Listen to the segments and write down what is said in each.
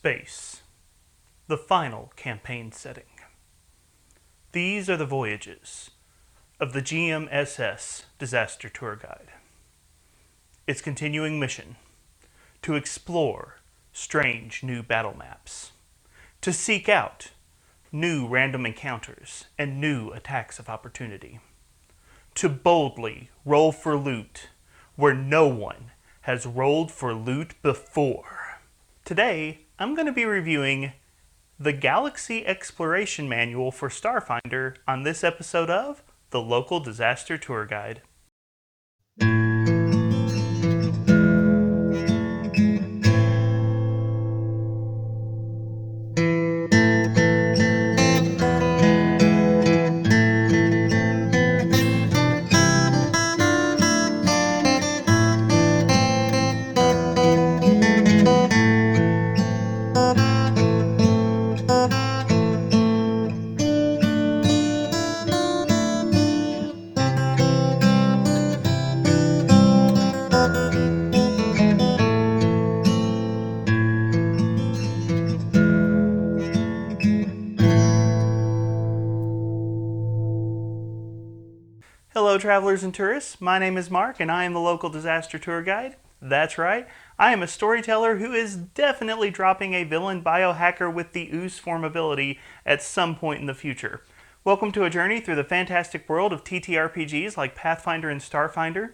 Space, the final campaign setting. These are the voyages of the GMSS Disaster Tour Guide. Its continuing mission: to explore strange new battle maps, to seek out new random encounters and new attacks of opportunity, to boldly roll for loot where no one has rolled for loot before. Today, I'm going to be reviewing the Galaxy Exploration Manual for Starfinder on this episode of the Local Disaster Tour Guide. Hello travelers and tourists, my name is Mark and I am the Local Disaster Tour Guide. That's right, I am a storyteller who is definitely dropping a villain biohacker with the ooze form ability at some point in the future. Welcome to a journey through the fantastic world of TTRPGs like Pathfinder and Starfinder.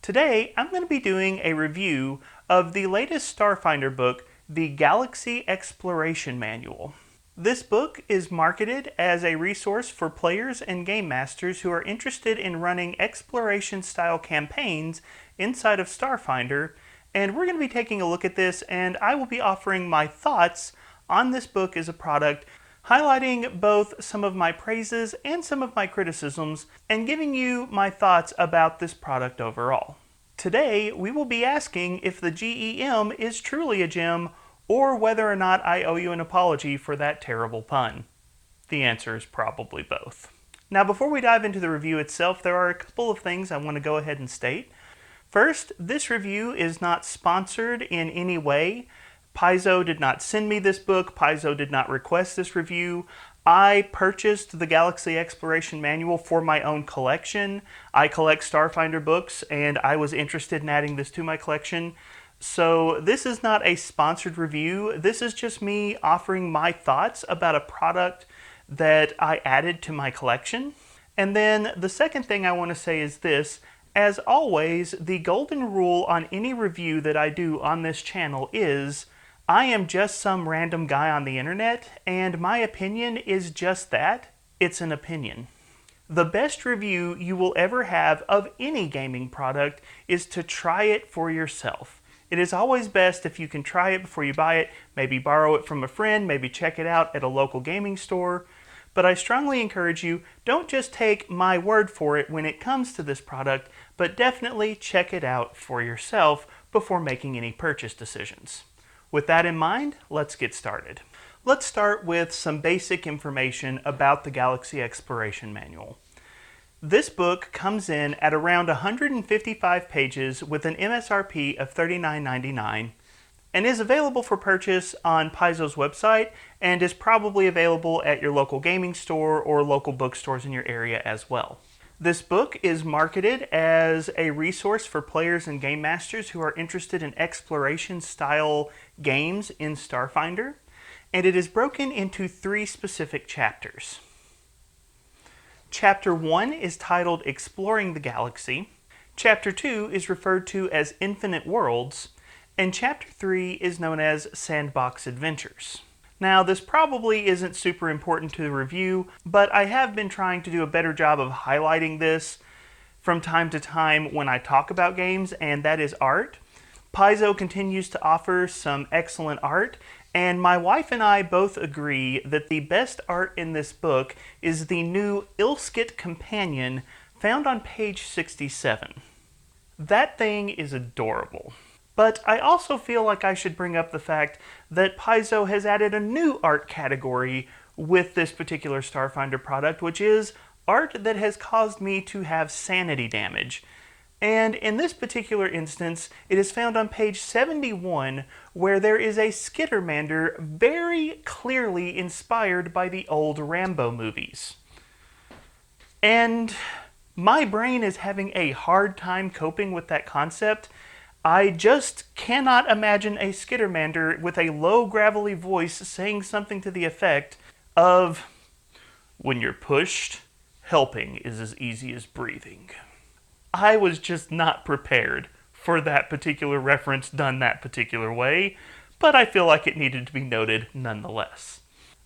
Today, I'm going to be doing a review of the latest Starfinder book, the Galaxy Exploration Manual. This book is marketed as a resource for players and game masters who are interested in running exploration-style campaigns inside of Starfinder, and we're going to be taking a look at this, and I will be offering my thoughts on this book as a product, highlighting both some of my praises and some of my criticisms, and giving you my thoughts about this product overall. Today, we will be asking if the GEM is truly a gem, or whether or not I owe you an apology for that terrible pun. The answer is probably both. Now, before we dive into the review itself, there are a couple of things I want to go ahead and state. First, this review is not sponsored in any way. Paizo did not send me this book. Paizo did not request this review. I purchased the Galaxy Exploration Manual for my own collection. I collect Starfinder books, and I was interested in adding this to my collection. So this is not a sponsored review. This is just me offering my thoughts about a product that I added to my collection. And then the second thing I want to say is this: as always, the golden rule on any review that I do on this channel is I am just some random guy on the internet, and my opinion is just that. It's an opinion. The best review you will ever have of any gaming product is to try it for yourself. It is always best if you can try it before you buy it, maybe borrow it from a friend, maybe check it out at a local gaming store. But I strongly encourage you, don't just take my word for it when it comes to this product, but definitely check it out for yourself before making any purchase decisions. With that in mind, let's get started. Let's start with some basic information about the Galaxy Exploration Manual. This book comes in at around 155 pages with an MSRP of $39.99 and is available for purchase on Paizo's website and is probably available at your local gaming store or local bookstores in your area as well. This book is marketed as a resource for players and game masters who are interested in exploration-style games in Starfinder, and it is broken into 3 specific chapters. Chapter 1 is titled Exploring the Galaxy, Chapter 2 is referred to as Infinite Worlds, and Chapter 3 is known as Sandbox Adventures. Now, this probably isn't super important to the review, but I have been trying to do a better job of highlighting this from time to time when I talk about games, and that is art. Paizo continues to offer some excellent art, and my wife and I both agree that the best art in this book is the new Ilskit companion found on page 67. That thing is adorable. But I also feel like I should bring up the fact that Paizo has added a new art category with this particular Starfinder product, which is art that has caused me to have sanity damage. And in this particular instance, it is found on page 71, where there is a Skittermander very clearly inspired by the old Rambo movies. And my brain is having a hard time coping with that concept. I just cannot imagine a Skittermander with a low gravelly voice saying something to the effect of, "When you're pushed, helping is as easy as breathing." I was just not prepared for that particular reference done that particular way, but I feel like it needed to be noted nonetheless.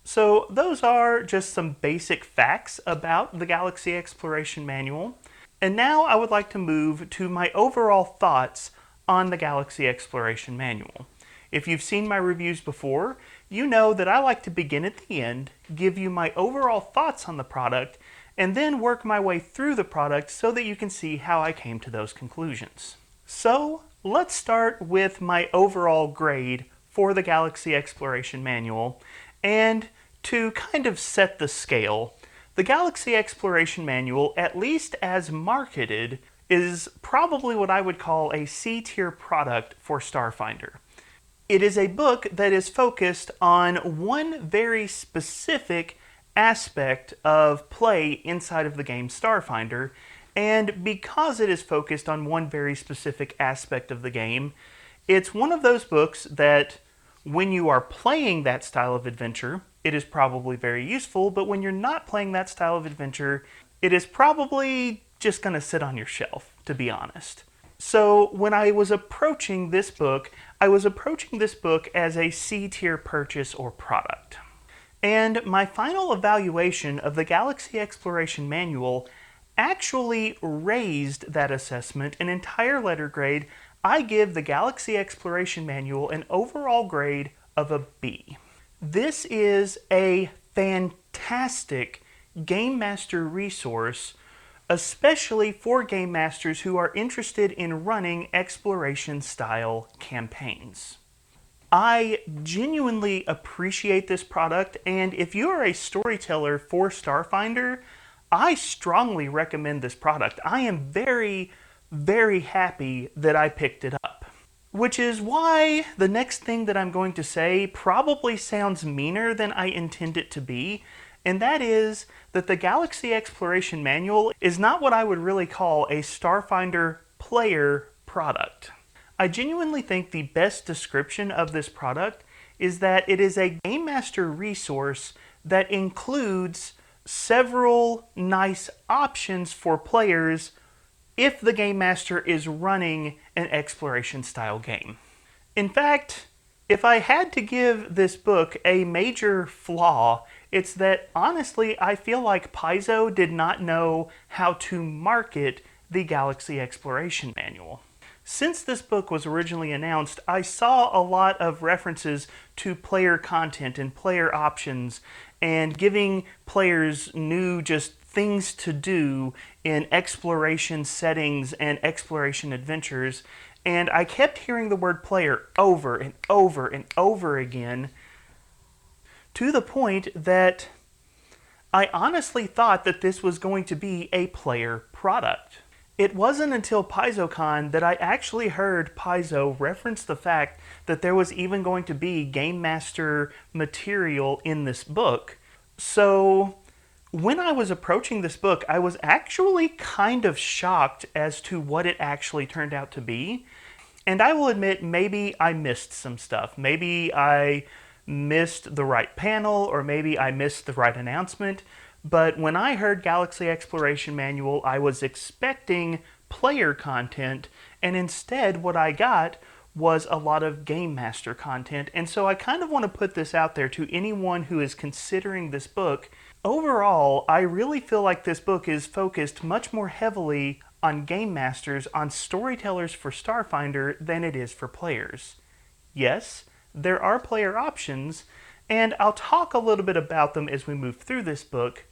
So those are just some basic facts about the Galaxy Exploration Manual. And now I would like to move to my overall thoughts on the Galaxy Exploration Manual. If you've seen my reviews before, you know that I like to begin at the end, give you my overall thoughts on the product, and then work my way through the product so that you can see how I came to those conclusions. So let's start with my overall grade for the Galaxy Exploration Manual. And to kind of set the scale, the Galaxy Exploration Manual, at least as marketed, is probably what I would call a C-tier product for Starfinder. It is a book that is focused on one very specific aspect of play inside of the game Starfinder, and because it is focused on one very specific aspect of the game, it's one of those books that when you are playing that style of adventure, it is probably very useful, but when you're not playing that style of adventure, it is probably just going to sit on your shelf, to be honest. So when I was approaching this book, I was approaching this book as a C-tier purchase or product. And my final evaluation of the Galaxy Exploration Manual actually raised that assessment an entire letter grade. I give the Galaxy Exploration Manual an overall grade of a B. This is a fantastic Game Master resource, especially for Game Masters who are interested in running exploration-style campaigns. I genuinely appreciate this product, and if you are a storyteller for Starfinder, I strongly recommend this product. I am very, very happy that I picked it up. Which is why the next thing that I'm going to say probably sounds meaner than I intend it to be, and that is that the Galaxy Exploration Manual is not what I would really call a Starfinder player product. I genuinely think the best description of this product is that it is a Game Master resource that includes several nice options for players if the Game Master is running an exploration style game. In fact, if I had to give this book a major flaw, it's that honestly I feel like Paizo did not know how to market the Galaxy Exploration Manual. Since this book was originally announced, I saw a lot of references to player content and player options and giving players new just things to do in exploration settings and exploration adventures, and I kept hearing the word player over and over and over again to the point that I honestly thought that this was going to be a player product. It wasn't until PaizoCon that I actually heard Paizo reference the fact that there was even going to be Game Master material in this book. So when I was approaching this book, I was actually kind of shocked as to what it actually turned out to be. And I will admit, maybe I missed some stuff. Maybe I missed the right panel, or maybe I missed the right announcement. But when I heard Galaxy Exploration Manual, I was expecting player content, and instead what I got was a lot of Game Master content. And so I kind of want to put this out there to anyone who is considering this book. Overall, I really feel like this book is focused much more heavily on Game Masters, on storytellers for Starfinder, than it is for players. Yes, there are player options, and I'll talk a little bit about them as we move through this book,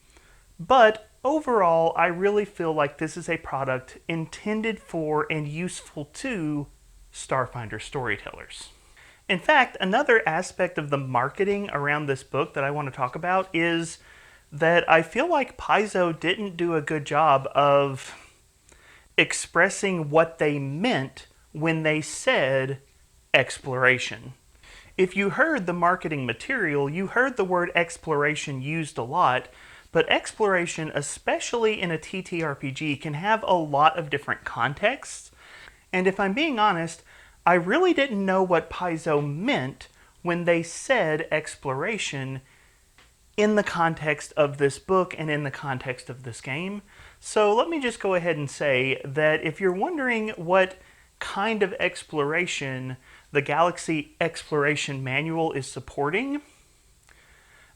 but overall, I really feel like this is a product intended for and useful to Starfinder storytellers. In fact, another aspect of the marketing around this book that I want to talk about is that I feel like Paizo didn't do a good job of expressing what they meant when they said exploration. If you heard the marketing material, you heard the word exploration used a lot, but exploration, especially in a TTRPG, can have a lot of different contexts. And if I'm being honest, I really didn't know what Paizo meant when they said exploration in the context of this book and in the context of this game. So let me just go ahead and say that if you're wondering what kind of exploration the Galaxy Exploration Manual is supporting,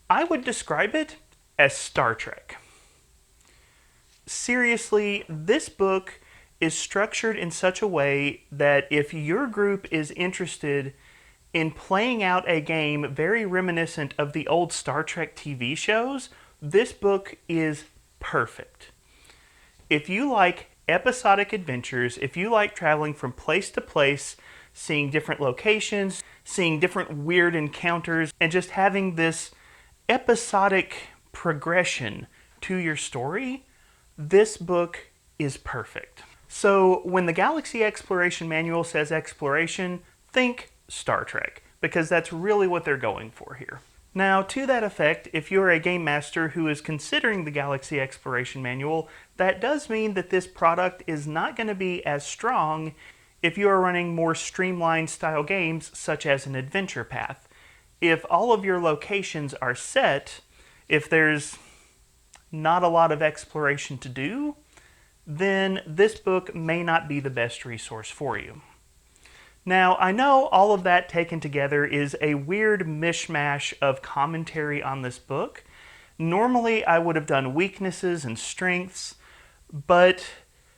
I would describe it as Star Trek. Seriously, this book is structured in such a way that if your group is interested in playing out a game very reminiscent of the old Star Trek TV shows, this book is perfect. If you like episodic adventures, if you like traveling from place to place, seeing different locations, seeing different weird encounters, and just having this episodic progression to your story, this book is perfect. So when the Galaxy Exploration Manual says exploration, think Star Trek, because that's really what they're going for here. Now, to that effect, if you're a game master who is considering the Galaxy Exploration Manual, that does mean that this product is not going to be as strong if you are running more streamlined style games such as an adventure path. If all of your locations are set, if there's not a lot of exploration to do, then this book may not be the best resource for you. Now, I know all of that taken together is a weird mishmash of commentary on this book. Normally, I would have done weaknesses and strengths, but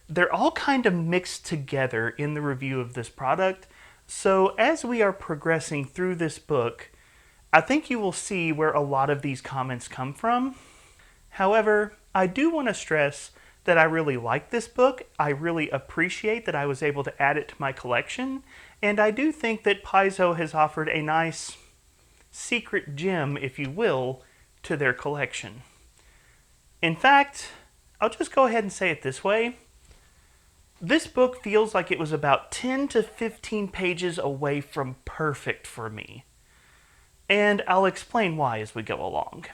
they're all kind of mixed together in the review of this product. So as we are progressing through this book, I think you will see where a lot of these comments come from. However, I do want to stress that I really like this book. I really appreciate that I was able to add it to my collection. And I do think that Paizo has offered a nice secret gem, if you will, to their collection. In fact, I'll just go ahead and say it this way. This book feels like it was about 10 to 15 pages away from perfect for me. And I'll explain why as we go along.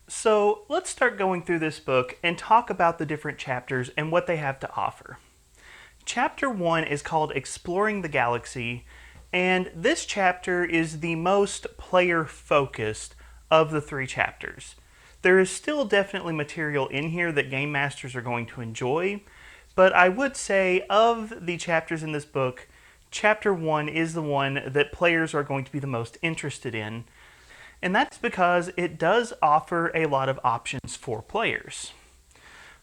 So let's start going through this book and talk about the different chapters and what they have to offer. Chapter 1 is called Exploring the Galaxy, and this chapter is the most player-focused of the 3 chapters. There is still definitely material in here that game masters are going to enjoy, but I would say of the chapters in this book, Chapter 1 is the one that players are going to be the most interested in, and that's because it does offer a lot of options for players.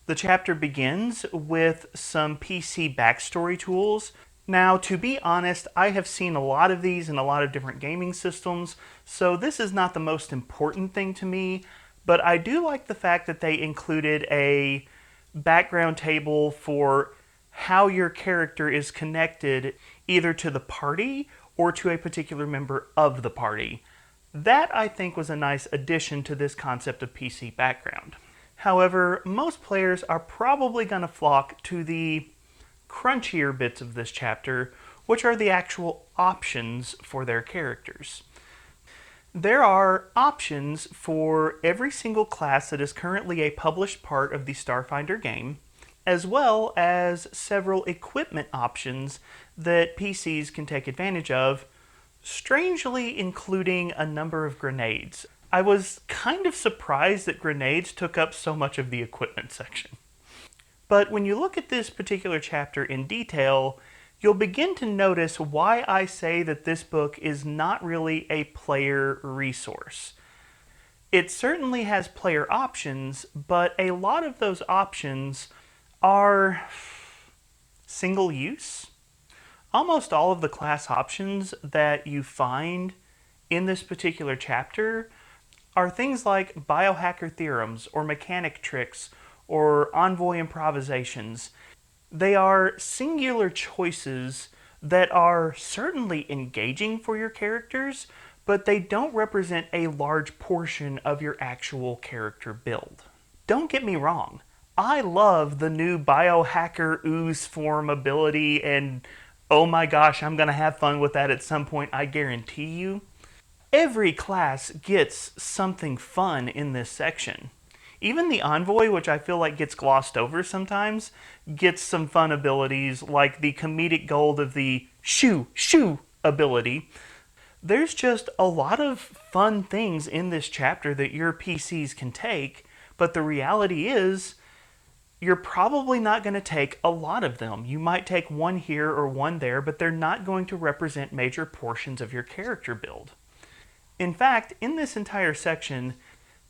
The chapter begins with some PC backstory tools. Now, to be honest, I have seen a lot of these in a lot of different gaming systems, so this is not the most important thing to me, but I do like the fact that they included a background table for how your character is connected either to the party or to a particular member of the party. That, I think, was a nice addition to this concept of PC background. However, most players are probably going to flock to the crunchier bits of this chapter, which are the actual options for their characters. There are options for every single class that is currently a published part of the Starfinder game, as well as several equipment options that PCs can take advantage of, strangely including a number of grenades. I was kind of surprised that grenades took up so much of the equipment section. But when you look at this particular chapter in detail, you'll begin to notice why I say that this book is not really a player resource. It certainly has player options, but a lot of those options are single use. Almost all of the class options that you find in this particular chapter are things like biohacker theorems or mechanic tricks or envoy improvisations. They are singular choices that are certainly engaging for your characters, but they don't represent a large portion of your actual character build. Don't get me wrong, I love the new biohacker ooze form ability, and oh my gosh, I'm going to have fun with that at some point, I guarantee you. Every class gets something fun in this section. Even the Envoy, which I feel like gets glossed over sometimes, gets some fun abilities like the comedic gold of the shoo shoo ability. There's just a lot of fun things in this chapter that your PCs can take, but the reality is you're probably not going to take a lot of them. You might take one here or one there, but they're not going to represent major portions of your character build. In fact, in this entire section,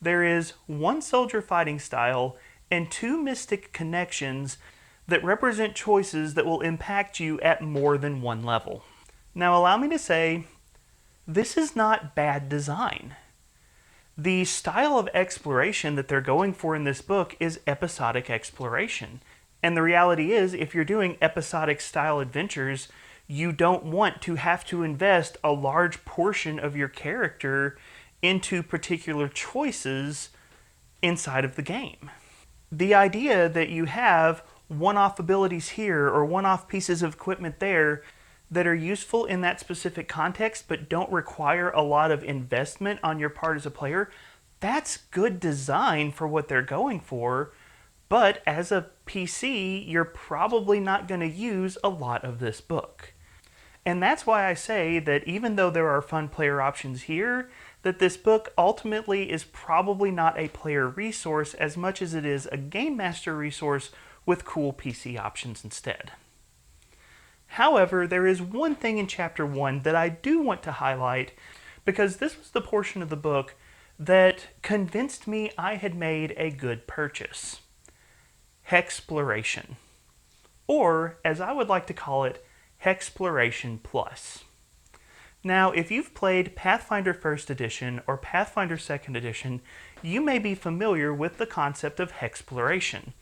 there is one soldier fighting style and two mystic connections that represent choices that will impact you at more than one level. Now, allow me to say, this is not bad design. The style of exploration that they're going for in this book is episodic exploration. And the reality is, if you're doing episodic style adventures, you don't want to have to invest a large portion of your character into particular choices inside of the game. The idea that you have one-off abilities here or one-off pieces of equipment there that are useful in that specific context but don't require a lot of investment on your part as a player, that's good design for what they're going for, but as a PC, you're probably not going to use a lot of this book. And that's why I say that even though there are fun player options here, that this book ultimately is probably not a player resource as much as it is a game master resource with cool PC options instead. However, there is one thing in Chapter 1 that I do want to highlight, because this was the portion of the book that convinced me I had made a good purchase. Hexploration. Or, as I would like to call it, Hexploration Plus. Now, if you've played Pathfinder 1st Edition or Pathfinder 2nd Edition, you may be familiar with the concept of hexploration.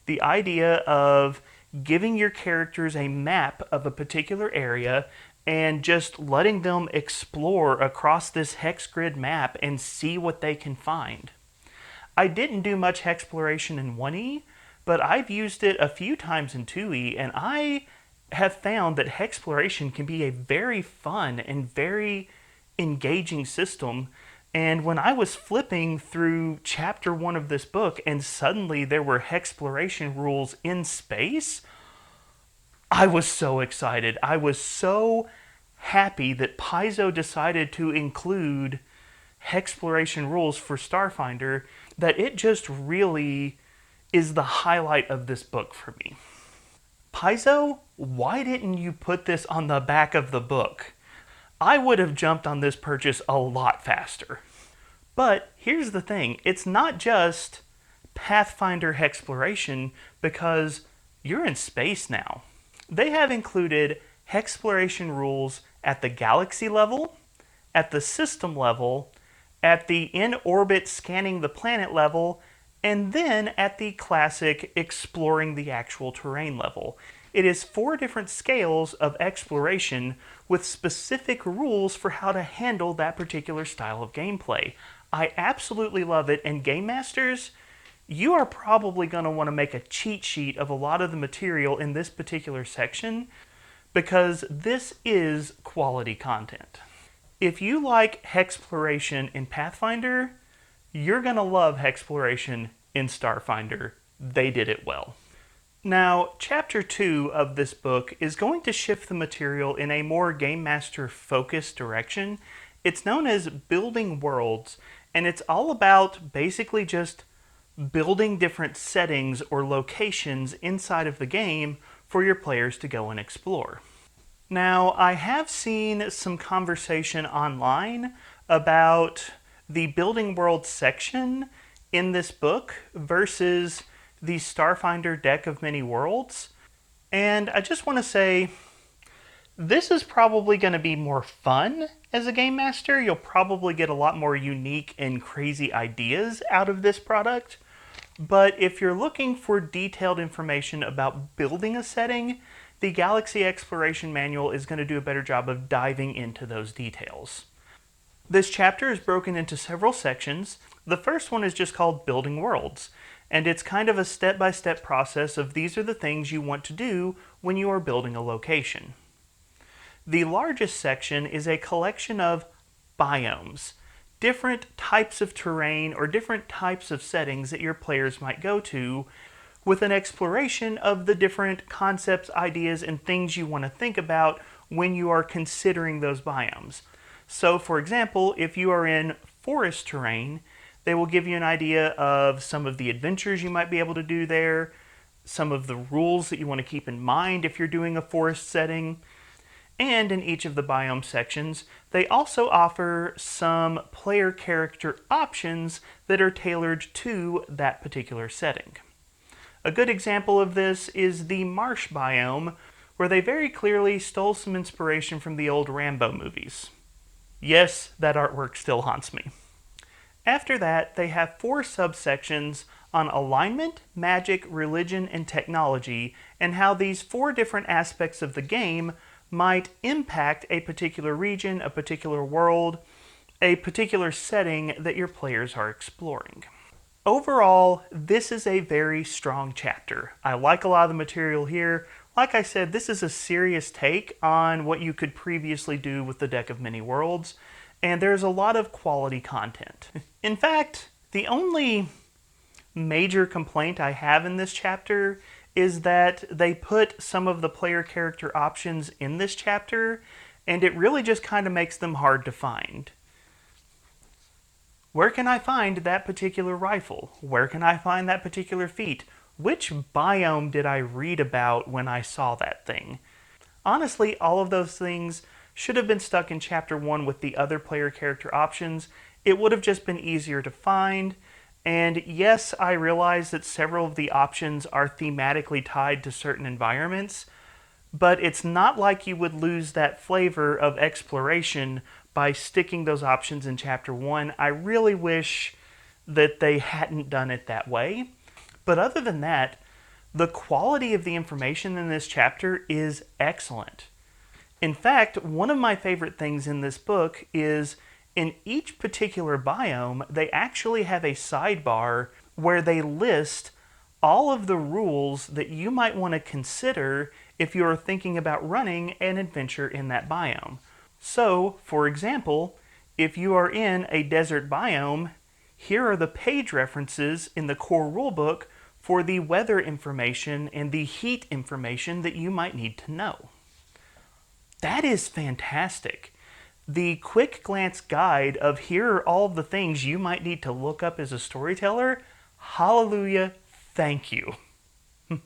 The idea of giving your characters a map of a particular area and just letting them explore across this hex grid map and see what they can find. I didn't do much hexploration in 1E, but I've used it a few times in 2E, and I have found that hexploration can be a very fun and very engaging system. And when I was flipping through Chapter 1 of this book and suddenly there were hexploration rules in space, I was so excited. I was so happy that Paizo decided to include hexploration rules for Starfinder that it just really is the highlight of this book for me. Paizo, why didn't you put this on the back of the book? I would have jumped on this purchase a lot faster. But here's the thing, it's not just Pathfinder hexploration because you're in space now. They have included hexploration rules at the galaxy level, at the system level, at the in-orbit scanning the planet level, and then at the classic exploring the actual terrain level. It is 4 different scales of exploration with specific rules for how to handle that particular style of gameplay. I absolutely love it, and Game Masters, you are probably going to want to make a cheat sheet of a lot of the material in this particular section because this is quality content. If you like hexploration in Pathfinder, you're going to love hexploration in Starfinder. They did it well. Now, Chapter 2 of this book is going to shift the material in a more Game Master focused direction. It's known as Building Worlds, and it's all about basically just building different settings or locations inside of the game for your players to go and explore. Now, I have seen some conversation online about the Building Worlds section in this book versus the Starfinder deck of many worlds. And I just want to say, this is probably going to be more fun as a game master. You'll probably get a lot more unique and crazy ideas out of this product. But if you're looking for detailed information about building a setting, the Galaxy Exploration Manual is going to do a better job of diving into those details. This chapter is broken into several sections. The first one is just called Building Worlds, and it's kind of a step-by-step process of these are the things you want to do when you are building a location. The largest section is a collection of biomes, different types of terrain or different types of settings that your players might go to, with an exploration of the different concepts, ideas, and things you want to think about when you are considering those biomes. So, for example, if you are in forest terrain, they will give you an idea of some of the adventures you might be able to do there, some of the rules that you want to keep in mind if you're doing a forest setting, and in each of the biome sections, they also offer some player character options that are tailored to that particular setting. A good example of this is the marsh biome, where they very clearly stole some inspiration from the old Rambo movies. Yes, that artwork still haunts me. After that, they have 4 subsections on alignment, magic, religion, and technology, and how these 4 different aspects of the game might impact a particular region, a particular world, a particular setting that your players are exploring. Overall, this is a very strong chapter. I like a lot of the material here. Like I said, this is a serious take on what you could previously do with the Deck of Many Worlds, and there's a lot of quality content. In fact, the only major complaint I have in this chapter is that they put some of the player character options in this chapter, and it really just kind of makes them hard to find. Where can I find that particular rifle? Where can I find that particular feat? Which biome did I read about when I saw that thing? Honestly, all of those things should have been stuck in Chapter 1 with the other player character options. It would have just been easier to find. And yes, I realize that several of the options are thematically tied to certain environments, but it's not like you would lose that flavor of exploration by sticking those options in Chapter 1. I really wish that they hadn't done it that way. But other than that, the quality of the information in this chapter is excellent. In fact, one of my favorite things in this book is in each particular biome, they actually have a sidebar where they list all of the rules that you might want to consider if you're thinking about running an adventure in that biome. So, for example, if you are in a desert biome, here are the page references in the core rulebook for the weather information and the heat information that you might need to know. That is fantastic. The quick glance guide of here are all the things you might need to look up as a storyteller, hallelujah, thank you.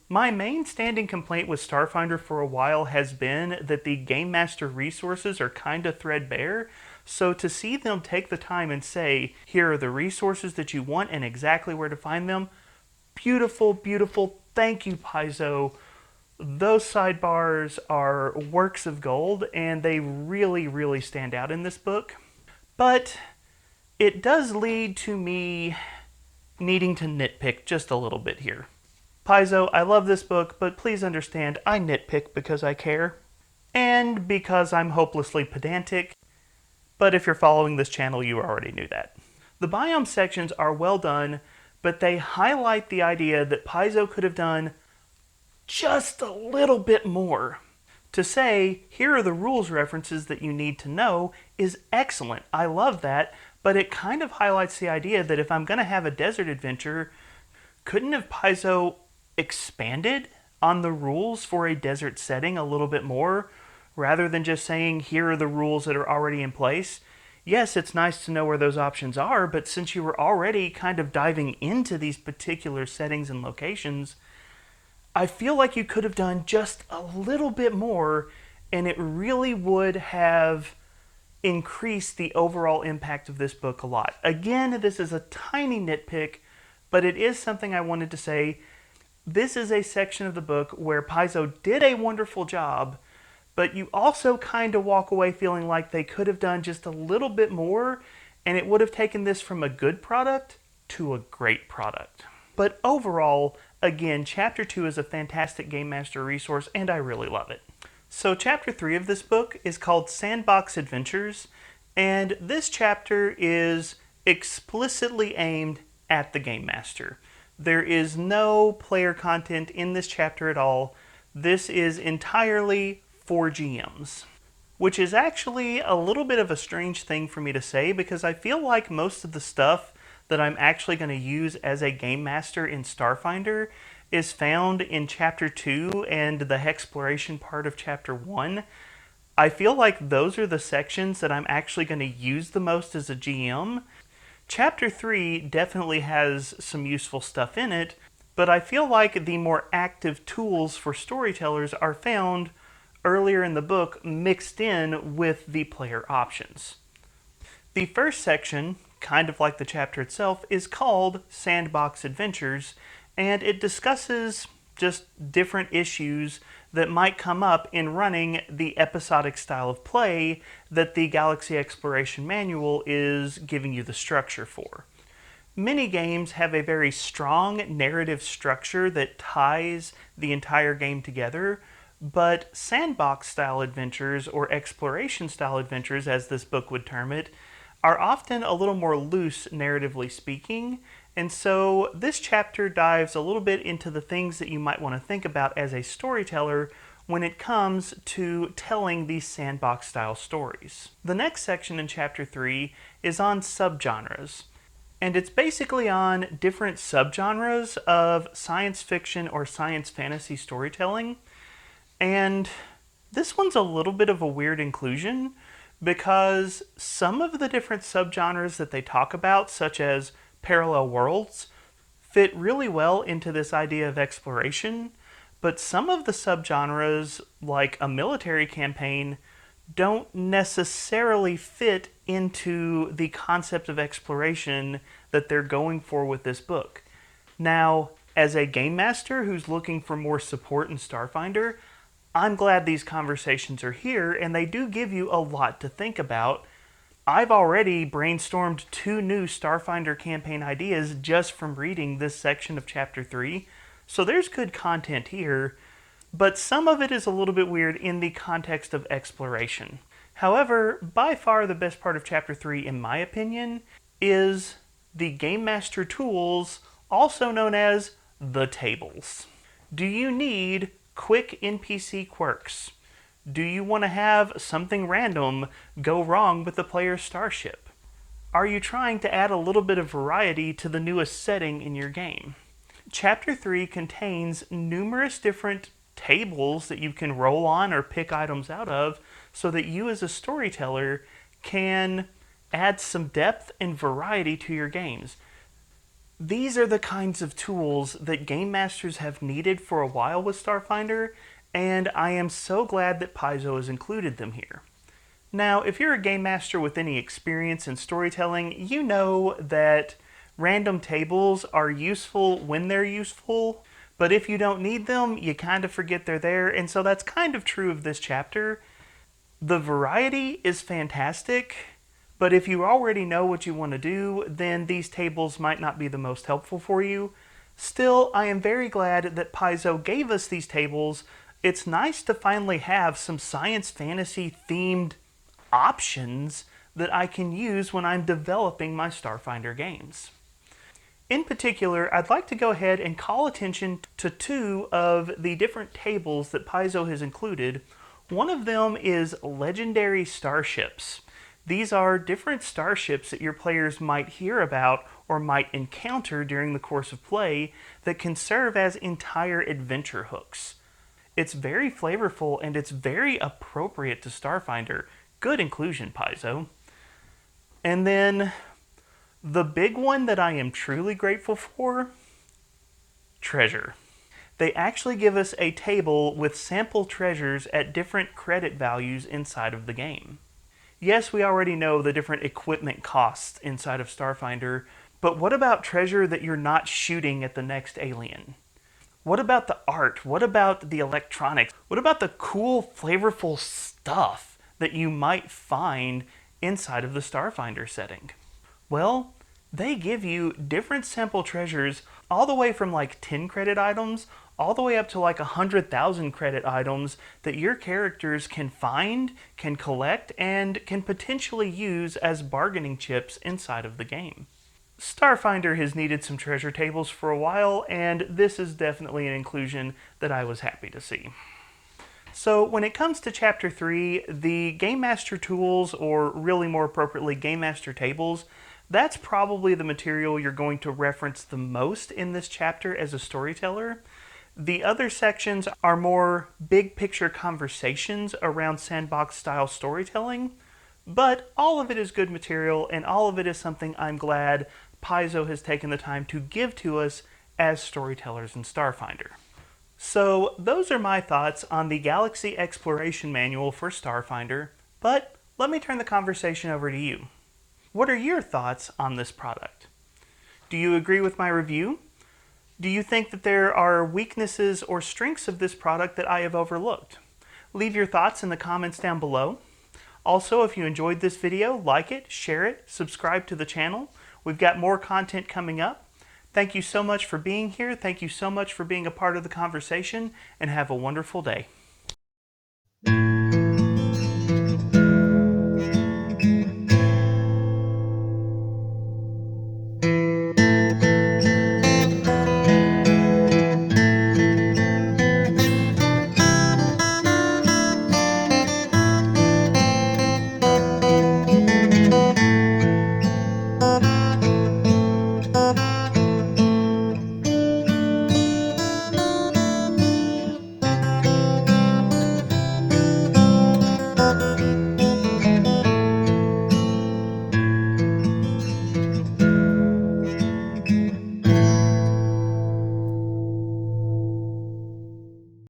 My main standing complaint with Starfinder for a while has been that the Game Master resources are kind of threadbare, so to see them take the time and say, here are the resources that you want and exactly where to find them, beautiful, beautiful, thank you Paizo. Those sidebars are works of gold, and they really, really stand out in this book. But it does lead to me needing to nitpick just a little bit here. Paizo, I love this book, but please understand I nitpick because I care, and because I'm hopelessly pedantic, but if you're following this channel, you already knew that. The biome sections are well done, but they highlight the idea that Paizo could have done just a little bit more. To say, here are the rules references that you need to know is excellent. I love that, but it kind of highlights the idea that if I'm going to have a desert adventure, couldn't have Paizo expanded on the rules for a desert setting a little bit more, rather than just saying, here are the rules that are already in place? Yes, it's nice to know where those options are, but since you were already kind of diving into these particular settings and locations, I feel like you could have done just a little bit more, and it really would have increased the overall impact of this book a lot. Again, this is a tiny nitpick, but it is something I wanted to say. This is a section of the book where Paizo did a wonderful job, but you also kind of walk away feeling like they could have done just a little bit more, and it would have taken this from a good product to a great product. But overall, again, Chapter 2 is a fantastic Game Master resource, and I really love it. So Chapter 3 of this book is called Sandbox Adventures, and this chapter is explicitly aimed at the Game Master. There is no player content in this chapter at all. This is entirely for GMs. Which is actually a little bit of a strange thing for me to say, because I feel like most of the stuff that I'm actually going to use as a Game Master in Starfinder is found in Chapter 2 and the Hexploration part of Chapter 1. I feel like those are the sections that I'm actually going to use the most as a GM. Chapter 3 definitely has some useful stuff in it, but I feel like the more active tools for storytellers are found earlier in the book, mixed in with the player options. The first section, kind of like the chapter itself, is called Sandbox Adventures, and it discusses just different issues that might come up in running the episodic style of play that the Galaxy Exploration Manual is giving you the structure for. Many games have a very strong narrative structure that ties the entire game together, but sandbox-style adventures, or exploration-style adventures, as this book would term it, are often a little more loose, narratively speaking, and so this chapter dives a little bit into the things that you might want to think about as a storyteller when it comes to telling these sandbox-style stories. The next section in Chapter 3 is on subgenres, and it's basically on different subgenres of science fiction or science fantasy storytelling. And this one's a little bit of a weird inclusion because some of the different subgenres that they talk about, such as parallel worlds, fit really well into this idea of exploration, but some of the subgenres, like a military campaign, don't necessarily fit into the concept of exploration that they're going for with this book. Now, as a game master who's looking for more support in Starfinder, I'm glad these conversations are here, and they do give you a lot to think about. I've already brainstormed 2 new Starfinder campaign ideas just from reading this section of Chapter 3, so there's good content here, but some of it is a little bit weird in the context of exploration. However, by far the best part of Chapter 3, in my opinion, is the Game Master tools, also known as the tables. Do you need quick NPC quirks? Do you want to have something random go wrong with the player's starship? Are you trying to add a little bit of variety to the newest setting in your game? Chapter 3 contains numerous different tables that you can roll on or pick items out of so that you as a storyteller can add some depth and variety to your games. These are the kinds of tools that game masters have needed for a while with Starfinder, and I am so glad that Paizo has included them here. Now, if you're a game master with any experience in storytelling, you know that random tables are useful when they're useful, but if you don't need them, you kind of forget they're there, and so that's kind of true of this chapter. The variety is fantastic, but if you already know what you want to do, then these tables might not be the most helpful for you. Still, I am very glad that Paizo gave us these tables. It's nice to finally have some science fantasy themed options that I can use when I'm developing my Starfinder games. In particular, I'd like to go ahead and call attention to 2 of the different tables that Paizo has included. One of them is legendary starships. These are different starships that your players might hear about or might encounter during the course of play that can serve as entire adventure hooks. It's very flavorful and it's very appropriate to Starfinder. Good inclusion, Paizo. And then the big one that I am truly grateful for, treasure. They actually give us a table with sample treasures at different credit values inside of the game. Yes, we already know the different equipment costs inside of Starfinder, but what about treasure that you're not shooting at the next alien? What about the art? What about the electronics? What about the cool, flavorful stuff that you might find inside of the Starfinder setting? Well, they give you different sample treasures all the way from like 10 credit items all the way up to like 100,000 credit items that your characters can find, can collect, and can potentially use as bargaining chips inside of the game. Starfinder has needed some treasure tables for a while, and this is definitely an inclusion that I was happy to see. So when it comes to Chapter 3, the Game Master tools, or really more appropriately, Game Master tables, that's probably the material you're going to reference the most in this chapter as a storyteller. The other sections are more big picture conversations around Sandbox style storytelling, but all of it is good material, and all of it is something I'm glad Paizo has taken the time to give to us as storytellers in Starfinder. So those are my thoughts on the Galaxy Exploration Manual for Starfinder, but let me turn the conversation over to you. What are your thoughts on this product? Do you agree with my review? Do you think that there are weaknesses or strengths of this product that I have overlooked? Leave your thoughts in the comments down below. Also, if you enjoyed this video, like it, share it, subscribe to the channel. We've got more content coming up. Thank you so much for being here. Thank you so much for being a part of the conversation, and have a wonderful day.